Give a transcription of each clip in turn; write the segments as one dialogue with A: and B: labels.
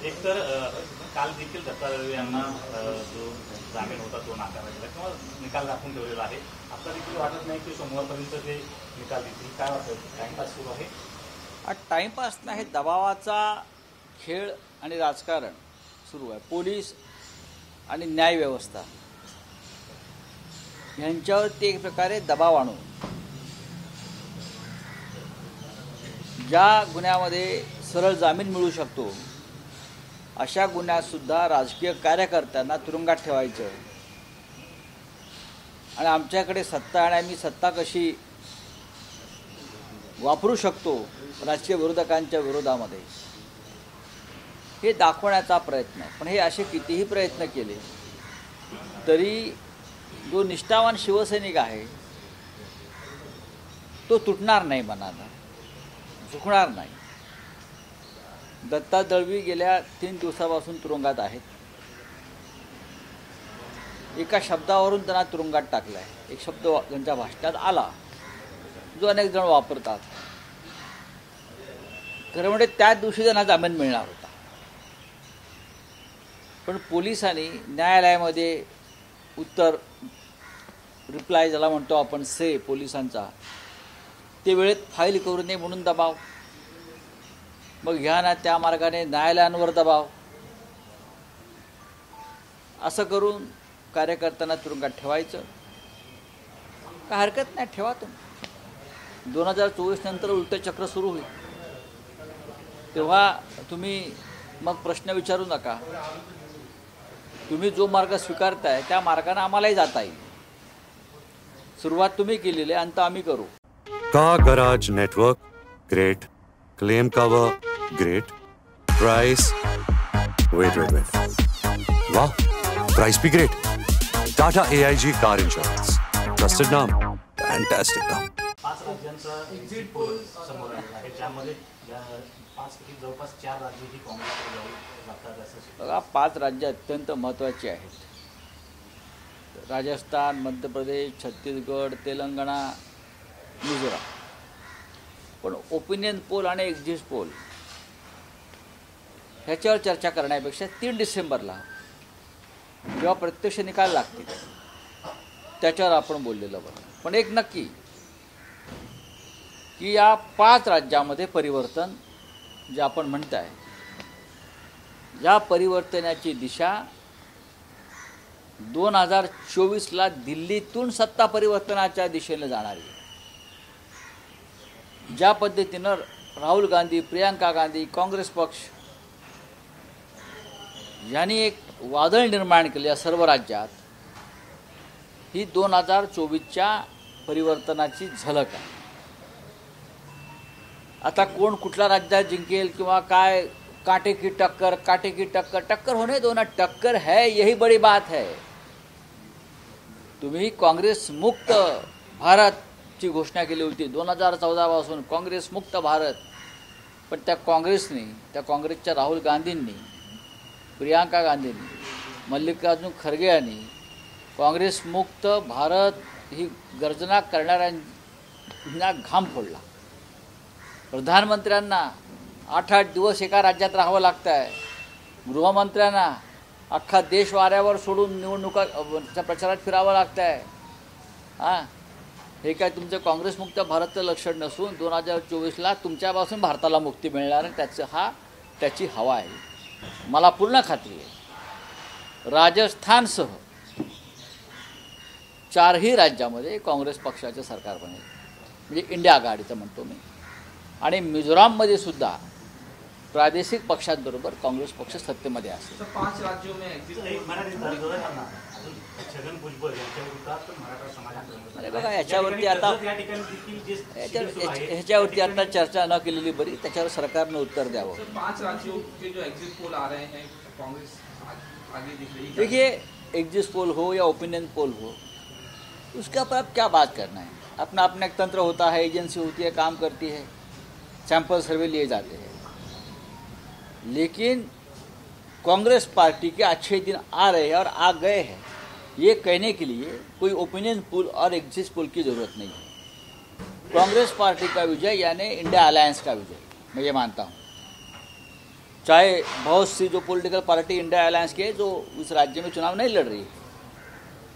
A: एक तर काल देखील दत्तात्रय यांना जो जामीन होता तो नाकारला गेला किंवा निकाल राखून ठेवलेला आहे. आता देखील वाटत नाही की सोमवारपर्यंत ते निकाल देतील. काय वाटतं, टाइमपास सुरू आहे?
B: टाइमपास नाही, दबावाचा खेळ आणि राजकारण सुरू आहे. पोलीस आणि न्यायव्यवस्था यांच्यावरती एक प्रकारे दबाव आणून ज्या गुन्ह्यामध्ये सरळ जामीन मिळू शकतो अशा गुन्ह्यातसुद्धा राजकीय कार्यकर्त्यांना तुरुंगात ठेवायचं आणि आमच्याकडे सत्ता आणि आम्ही सत्ता कशी वापरू शकतो राजकीय विरोधकांच्या विरोधामध्ये हे दाखवण्याचा प्रयत्न. पण हे असे कितीही प्रयत्न केले तरी जो निष्ठावान शिवसैनिक आहे तो तुटणार नाही, मनाला झुकणार नाही. दत्ता दळवी गेल्या 3 दिवसापासून तुरुंगात आहेत. एका शब्दावरून त्यांना तुरुंगात टाकला आहे. एक शब्द त्यांच्या भाषणात आला जो अनेक जण वापरतात. खरं म्हणजे त्याच दिवशी त्यांना जामीन मिळणार होता, पण पोलिसांनी न्यायालयामध्ये उत्तर रिप्लाय ज्याला म्हणतो आपण से पोलिसांचा ते वेळेत फाईल करू नये म्हणून दबाव, मग ह्या ना त्या मार्गाने न्यायालयांवर दबाव, असं करून कार्यकर्त्यांना तुरुंगात ठेवायचं. काय हरकत नाही, ठेवा तुम्ही. 2024 नंतर उलटं चक्र सुरू होईल तेव्हा तुम्ही मग प्रश्न विचारू नका. तुम्ही जो मार्ग स्वीकारताय त्या मार्गाने आम्हालाही जाता येईल. सुरुवात तुम्ही केलेली आहे, अंत आम्ही करू.
C: Car garage network great, claim cover great, price wait वाह, प्राइस भी great. Tata AIG car insurance, trusted नाम, फैंटास्टिक नाम.
A: 5 राज्यांचा एक्झिट पोल समोर आलेला आहे, ज्यामध्ये 5 पैकी जवळपास 4 राज्य ही काँग्रेसकडे जाऊ लागतात असं.
B: बघा, 5 राज्य अत्यंत महत्त्वाची आहेत. राजस्थान, मध्य प्रदेश, छत्तीसगड, तेलंगणा, मिझोराम. पण ओपिनियन पोल आणि एक्झिट पोल ह्याच्यावर चर्चा करण्यापेक्षा 3 डिसेंबरला जेव्हा प्रत्यक्ष निकाल लागतील त्याच्यावर आपण बोललेलं बरं. पण एक नक्की की या 5 राज्यामध्ये परिवर्तन जे आपण म्हणताय, या परिवर्तनाची दिशा 2024ला दिल्लीतून सत्ता परिवर्तनाच्या दिशेने जाणार आहे. ज्या पद्धतीनं राहुल गांधी, प्रियंका गांधी, काँग्रेस पक्ष यांनी एक वादळ निर्माण केले या सर्व राज्यात, ही 2024च्या परिवर्तनाची झलक आहे. आता कोण कुठल्या राज्यात जिंकेल किंवा काय, कांटे की टक्कर, कांटे की टक्कर, टक्कर होने दो ना, टक्कर है, यही बड़ी बात है. तुम्ही काँग्रेस मुक्त भारतची घोषणा केली होती 2014 पासून, काँग्रेस मुक्त भारत. पण त्या काँग्रेसनी, त्या काँग्रेसच्या राहुल गांधींनी, प्रियंका गांधींनी, मल्लिकार्जुन खरगे यांनी काँग्रेस मुक्त भारत ही गर्जना करणाऱ्यांना घाम फोडला. प्रधानमंत्र्यांना 8-8 दिवस एका राज्यात राहावं लागतं आहे. गृहमंत्र्यांना अख्खा देश वाऱ्यावर सोडून निवडणुकाच्या प्रचारात फिरावं लागतं आहे. हे काय तुमचं काँग्रेसमुक्त भारतचं लक्षण नसून 2024ला तुमच्यापासून भारताला मुक्ती मिळणार आहे, त्याची हवा आहे. मला पूर्ण खात्री आहे राजस्थानसह 4ही राज्यामध्ये काँग्रेस पक्षाचे सरकार बनेल, म्हणजे इंडिया आघाडीचं म्हणतो मी. आणि मिझोराममध्ये सुद्धा प्रादेशिक पक्षांबरोबर काँग्रेस पक्ष सत्तेमध्ये असेल.
D: 5 राज्यों में
A: छगन भुजबळ यांच्याविरोधात मराठा समाजात
B: बघा, ह्याच्यावरती आता चर्चा न केलेली बरी. त्याच्यावर सरकारनं उत्तर द्यावं.
D: 5 राज्यों के जो एग्जिट पोल आ रहे हैं, कांग्रेस आगे दिख रही है.
B: देखिए, एग्जिट पोल हो या ओपिनियन पोल हो, उसके ऊपर आप क्या बात करना है. अपना एक तंत्र होता है, एजेंसी होती है, काम करती है, सैंपल सर्वे लिए जाते हैं. लेकिन कांग्रेस पार्टी के अच्छे दिन आ रहे हैं और आ गए हैं, ये कहने के लिए कोई ओपिनियन पोल और एग्जिट पोल की ज़रूरत नहीं है. कांग्रेस पार्टी का विजय यानी इंडिया अलायंस का विजय, मैं ये मानता हूँ. चाहे बहुत सी जो पॉलिटिकल पार्टी इंडिया अलायंस की है जो इस राज्य में चुनाव नहीं लड़ रही है,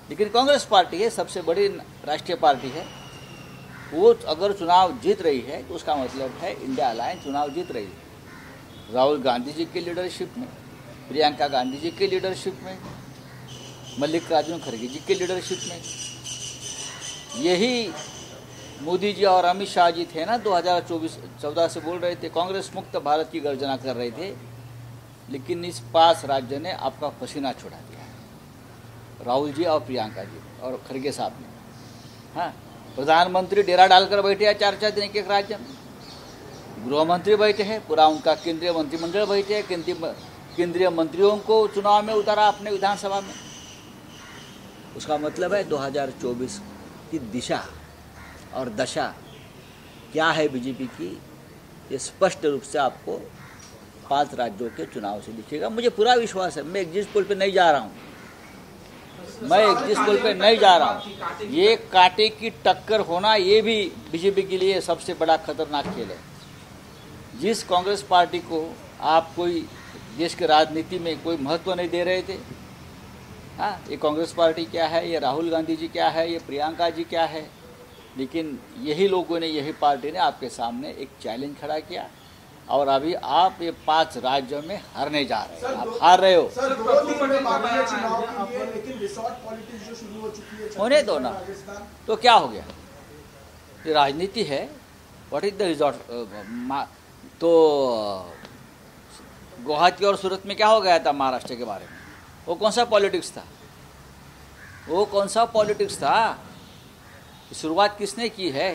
B: लेकिन कांग्रेस पार्टी है, सबसे बड़ी राष्ट्रीय पार्टी है, वो अगर चुनाव जीत रही है तो उसका मतलब है इंडिया अलायंस चुनाव जीत रही है। राहुल गांधी जी की लीडरशिप में, प्रियंका गांधी जी की लीडरशिप में, मल्लिकार्जुन खड़गे जी की लीडरशिप में, यही मोदी जी और अमित शाह जी थे ना 2014 से बोल रहे थे, कांग्रेस मुक्त भारत की गर्जना कर रहे थे, लेकिन इस 5 राज्य ने आपका पसीना छुड़ा दिया, राहुल जी और प्रियंका जी और खड़गे साहब ने। हाँ, प्रधानमंत्री डेरा डालकर बैठे हैं 4-4 दिन एक राज्य में, गृह मंत्री बैठे हैं, पूरा उनका केंद्रीय मंत्रिमंडल बैठे हैं, केंद्रीय मंत्रियों को चुनाव में उतारा अपने विधानसभा में। उसका मतलब है 2024 की दिशा और दशा क्या है बीजेपी की, ये स्पष्ट रूप से आपको 5 राज्यों के चुनाव से दिखेगा। मुझे पूरा विश्वास है, मैं एग्जिट पोल पे नहीं जा रहा हूँ, मैं एग्जिट पोल पे नहीं जा रहा हूँ। ये कांटे की टक्कर होना ये भी बीजेपी के लिए सबसे बड़ा खतरनाक खेल है। जिस कांग्रेस पार्टी को आप कोई देश की राजनीति में कोई महत्व नहीं दे रहे थे, हाँ, ये कांग्रेस पार्टी क्या है, ये राहुल गांधी जी क्या है, ये प्रियंका जी क्या है, लेकिन यही लोगों ने, यही पार्टी ने आपके सामने एक चैलेंज खड़ा किया और अभी आप ये 5 राज्यों में हारने जा रहे हैं। आप हार रहे हो।
E: सर, 2 दिन में बाकी है चुनाव के लिए, लेकिन रिसोर्ट पॉलिटिक्स जो शुरू हो चुकी है
B: होने दो ना, तो क्या हो गया, ये राजनीति है। What is the resort? तो गुवाहाटी और सूरत में क्या हो गया था महाराष्ट्र के बारे में? वो कौन सा पॉलिटिक्स था? वो कौन सा पॉलिटिक्स था? शुरुआत किसने की है?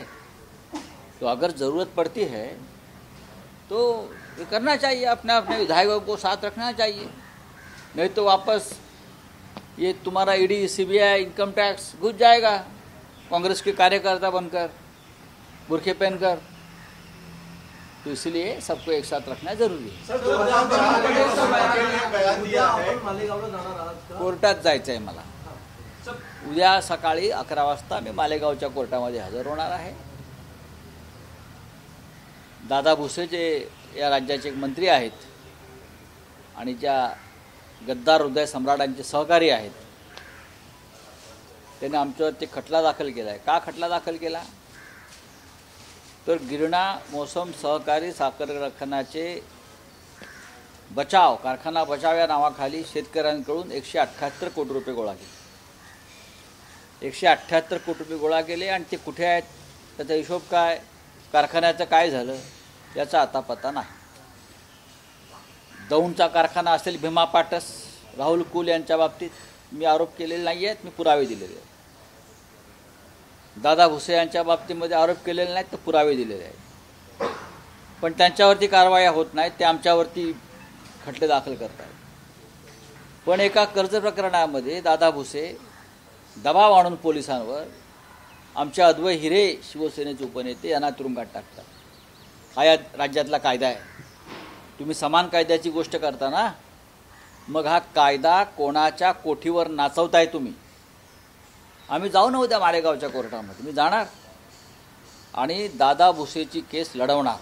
B: तो अगर ज़रूरत पड़ती है तो ये करना चाहिए, अपने अपने विधायकों को साथ रखना चाहिए, नहीं तो वापस ये तुम्हारा ईडी, सीबीआई, इनकम टैक्स घुस जाएगा कांग्रेस के कार्यकर्ता बनकर, बुरखे पहनकर। तो इसलिए सबको एक साथ रखना जरूरी है। कोर्टात जायचं आहे मला, उद्या सकाळी 11 वाजता मी मालेगावच्या कोर्टामध्ये हजर होणार आहे। दादा भुसे जे या राज्याचे एक मंत्री आहेत आणि ज्या गद्दार हृदय सम्राटांचे सहकारी आहेत, त्यांनी आमच्यावरती खटला दाखल केला आहे। का खटला दाखल केला? तर गिरणा मोसम सहकारी साखर कारखान्याचे बचाव, कारखाना बचाव या नावाखाली शेतकऱ्यांकडून 178 कोटी रुपये गोळा केले। 178 कोटी रुपये गोळा केले आणि ते कुठे आहेत, त्याचा हिशोब काय, कारखान्याचं काय झालं याचा आता पत्ता नाही। दौंडचा कारखाना असेल भीमा पाटस, राहुल कुल यांच्या बाबतीत मी आरोप केलेले नाही आहेत, मी पुरावे दिलेले आहेत। दादा भुसे यांच्या बाबतीमध्ये आरोप केलेले नाहीत, तर पुरावे दिलेले आहेत, पण त्यांच्यावरती कारवाया होत नाहीत, ते आमच्यावरती खटले दाखल करतात। पण एका कर्ज प्रकरणामध्ये दादा भुसे दबाव आणून पोलिसांवर आमच्या अद्वै हिरे शिवसेनेचे उपनेते यांना तुरुंगात टाकतात। हा या राज्यातला कायदा आहे। तुम्ही समान कायद्याची गोष्ट करता ना, मग हा कायदा कोणाच्या कोठीवर नाचवताय तुम्ही? आम्ही जाऊ न उद्या मालेगावच्या कोर्टामध्ये, मी जाणार आणि दादा भुसेची केस लढवणार।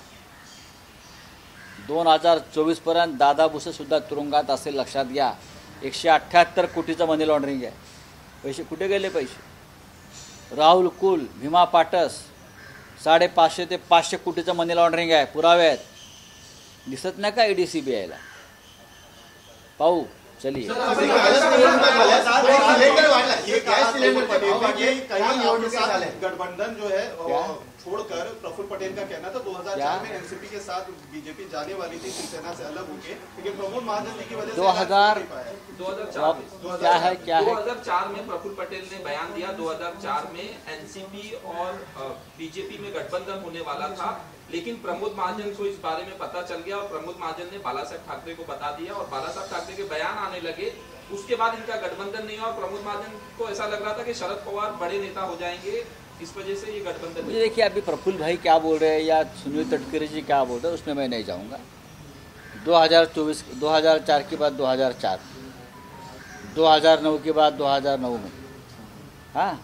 B: 2024 पर्यंत दादा भुसे सुद्धा तुरुंगात असेल, लक्षात घ्या। 178 कोटीचं मनी लॉन्ड्रिंग आहे। पैसे कुठे गेले? पैसे राहुल कुल, भीमा पाटस 550 ते 500 कोटीचं मनी लॉन्ड्रिंग आहे, पुरावे आहेत। दिसत नाही का ईडी सीबीआयला? पाहू, चलिए।
F: गठबंधन जो है छोड़कर प्रफुल्ल पटेल का कहना था 2004 में एनसीपी के साथ बीजेपी जाने वाली थी शिवसेना से अलग होके, लेकिन प्रमोद महाजन जी की वजह से
B: 2004 क्या है
D: 2004 में प्रफुल्ल पटेल ने बयान दिया। 2004 में एनसीपी और बीजेपी में गठबंधन होने वाला था, लेकिन प्रमोद महाजन को इस बारे में पता चल गया और प्रमोद महाजन ने बाला साहब ठाकरे को बता दिया और बाला साहब ठाकरे के बयान आने लगे। उसके बाद इनका गठबंधन नहीं हुआ और प्रमोद महाजन को ऐसा लग रहा था कि शरद पवार बड़े नेता हो जाएंगे, इस वजह से ये गठबंधन।
B: मुझे देखिए, अभी प्रफुल्ल भाई क्या बोल रहे हैं या सुनील तटकरे जी क्या बोल रहे हैं, उसमें मैं नहीं जाऊंगा। 2004 के बाद 2004, 2009 के बाद 2009 में, हाँ,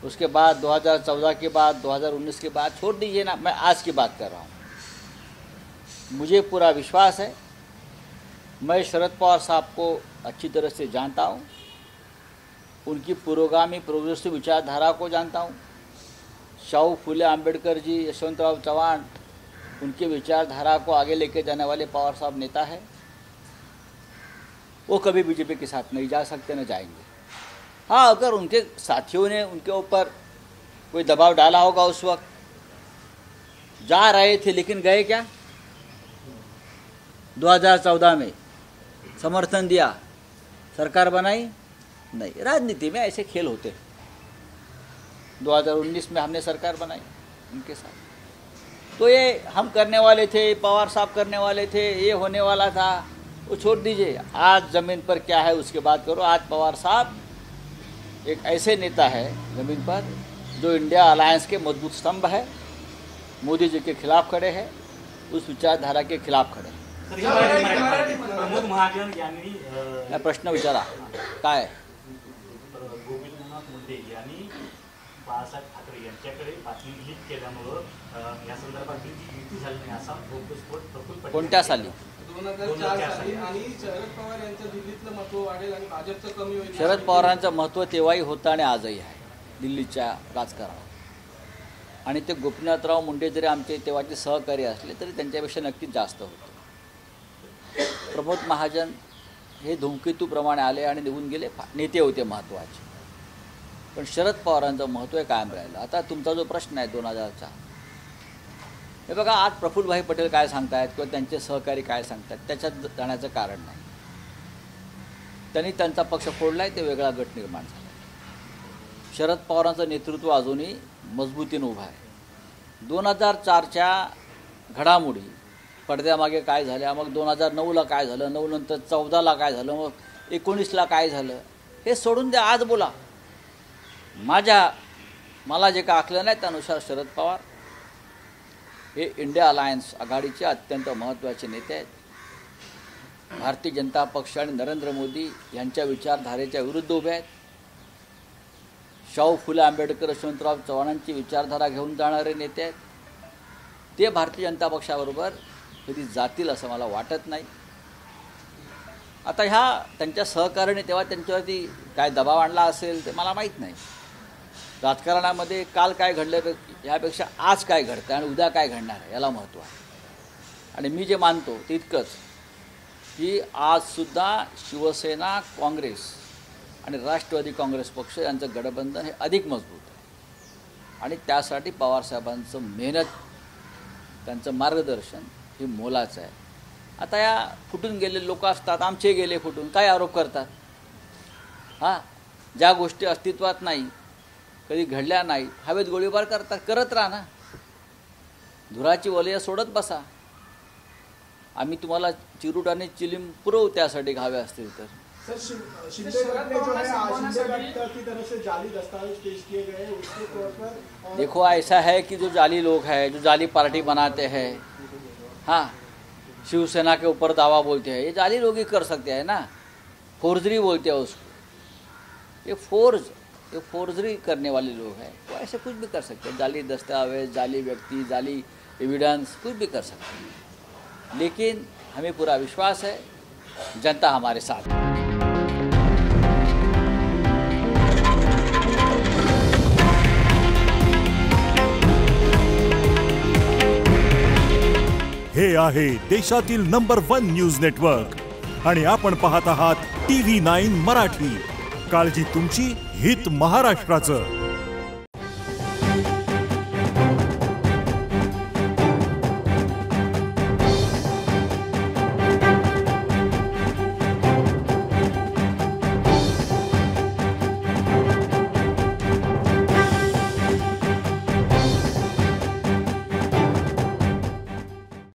B: उसके बाद 2014 के बाद 2019 के बाद छोड़ दीजिए ना, मैं आज की बात कर रहा हूँ। मुझे पूरा विश्वास है मैं शरद पवार साहब को अच्छी तरह से जानता हूँ, उनकी पुरोगामी प्रोग्रेसिव विचारधारा को जानता हूँ। शाहू फुले आंबेडकर जी, यशवंतराव चव्हाण, उनके विचारधारा को आगे लेके जाने वाले पवार साहब नेता है। वो कभी बीजेपी के साथ नहीं जा सकते, न जाएंगे। हाँ, अगर उनके साथियों ने उनके ऊपर कोई दबाव डाला होगा, उस वक्त जा रहे थे, लेकिन गए क्या? 2014 में समर्थन दिया, सरकार बनाई नहीं। राजनीति में ऐसे खेल होते हैं। 2019 में हमने सरकार बनाई उनके साथ। तो ये हम करने वाले थे, पवार साहब करने वाले थे, ये होने वाला था, वो छोड़ दीजिए। आज ज़मीन पर क्या है उसके बात करो। आज पवार साहब एक ऐसे नेता है ज़मीन पर जो इंडिया अलायंस के मजबूत स्तंभ है, मोदी जी के खिलाफ खड़े हैं, उस विचारधारा के खिलाफ खड़े हैं।
A: प्रमोद महाजन यांनी
B: प्रश्न विचारा काय?
A: गोविंदनाथ मुंडे यांनी बाळासाहेब ठाकरे यांच्याकडे बातमी लीक केल्यामुळं या संदर्भात जी युती झाली नाही असा घोषस्फोट प्रफुल्ल पटेल
B: कोणत्या साली?
E: 2004 साली. आणि शरद पवार यांचं दिल्लीतलं महत्व वाढेल आणि भाजपचं कमी होईल.
B: शरद पवारांचं महत्त्व तेव्हाही होतं आणि आजही आहे दिल्लीच्या राजकारणात. आणि ते गोपीनाथराव मुंडे जरी आमचे तेव्हाचे सहकारी असले तरी त्यांच्यापेक्षा नक्कीच जास्त होतं. प्रमोद महाजन हे धूमकेतूप्रमाणे आले आणि निघून गेले, नेते होते महत्त्वाचे. पण शरद पवारांचं महत्त्व कायम राहिलं. आता तुमचा जो प्रश्न आहे 2004, हे बघा, आज प्रफुल्लभाई पटेल काय सांगतायत किंवा त्यांचे सहकारी काय सांगतात, त्याच्यात जाण्याचं कारण नाही. त्यांनी त्यांचा पक्ष फोडला आहे, ते वेगळा गट निर्माण झाला. शरद पवारांचं नेतृत्व अजूनही मजबूतीने उभं आहे. 2004च्या घडामोडी पडद्यामागे काय झाल्या, मग 2009ला काय झालं, 9 नंतर 14ला काय झालं, मग 19ला काय झालं, हे सोडून द्या. आज बोला. मला जे का आखलं नाही त्यानुसार शरद पवार हे इंडिया अलायन्स आघाडीचे अत्यंत महत्त्वाचे नेते आहेत. भारतीय जनता पक्ष आणि नरेंद्र मोदी यांच्या विचारधारेच्या विरुद्ध उभे आहेत. शाहू फुले आंबेडकर, यशवंतराव चव्हाणांची विचारधारा घेऊन जाणारे नेते आहेत. ते भारतीय जनता पक्षाबरोबर कधी जातील असं मला वाटत नाही. आता त्यांच्या सहकार्याने तेव्हा त्यांच्यावरती काय दबाव आणला असेल ते मला माहीत नाही. राजकारणामध्ये काल काय घडलं यापेक्षा आज काय घडतं आणि उद्या काय घडणार आहे याला महत्त्व आहे. आणि मी जे मानतो ते इतकंच की आजसुद्धा शिवसेना, काँग्रेस आणि राष्ट्रवादी काँग्रेस पक्ष यांचं गठबंधन हे अधिक मजबूत आहे. आणि त्यासाठी पवारसाहेबांचं मेहनत, त्यांचं मार्गदर्शन हे मोलाचं आहे. आता या फुटून गेलेले लोक असतात, आमचे गेले फुटून, काय आरोप करतात? हां, ज्या गोष्टी अस्तित्वात नाही, कधी घडल्या नाही, हवेत गोळीबार करतात. करत राहा ना, धुराची वलय सोडत बसा. आम्ही तुम्हाला चिरूट आणि चिलीम पुरवू त्यासाठी घावे असतील तर.
E: सर, शिंदे गट ने जो है शिंदे गट की तरफ से जाली दस्तावेज पेश किए गए हैं, उसके तौर पर
B: देखो, ऐसा है कि जो जाली लोग हैं, जो जाली पार्टी बनाते हैं, हाँ, शिवसेना के ऊपर दावा बोलते हैं, ये जाली लोग ही कर सकते हैं ना. फोर्जरी बोलते हैं उसको. ये फोर्जरी करने वाले लोग हैं, वो ऐसे कुछ भी कर सकते हैं. जाली दस्तावेज, जाली व्यक्ति, जाली एविडेंस, कुछ भी कर सकते हैं. लेकिन हमें पूरा विश्वास है जनता हमारे साथ है.
G: हे आहे देशातील नंबर 1 न्यूज नेटवर्क आणि आपण पाहत आहात TV9 मराठी. काळजी तुमची, हित महाराष्ट्राचं.